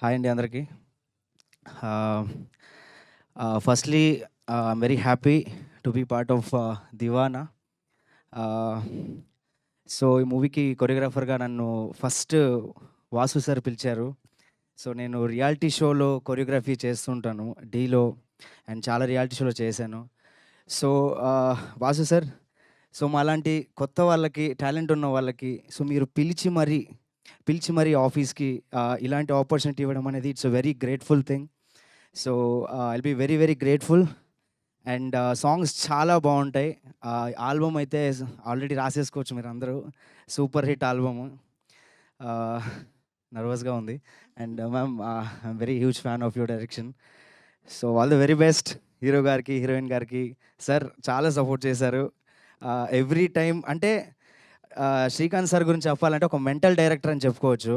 Hi అండి అందరికీ. Firstly I'm very happy to be part of 'Diwana'. So, ఈ మూవీకి కొరియోగ్రాఫర్‌గా నన్ను ఫస్ట్ వాసు సార్ పిలిచారు. సో, నేను రియాలిటీ షోలో కొరియోగ్రఫీ చేస్తుంటాను 'ఢీలో' అండ్ చాలా రియాలిటీ షోలో చేశాను. సో, వాసు సార్, సో మాలాంటి కొత్త వాళ్ళకి, టాలెంట్ ఉన్న వాళ్ళకి సో మీరు పిలిచి మరీ ఆఫీస్‌కి ఇలాంటి ఆపర్చునిటీ ఇవ్వడం అనేది it's a very grateful thing. So, I'll be very, very grateful. And songs చాలా బావుంటాయి. ఆల్బమ్ అయితే ఆల్రెడీ రాసేసుకోవచ్చు మీరందరూ. Super hit album. నర్వస్‌గా ఉంది. And ma'am I'm very huge fan of your direction. So, all the very best hero గారికి, heroine గారికి. Sir చాలా support చేశారు. ఎవ్రీ టైమ్ అంటే శ్రీకాంత్ సార్ గురించి చెప్పాలంటే ఒక మెంటల్ డైరెక్టర్ అని చెప్పుకోవచ్చు.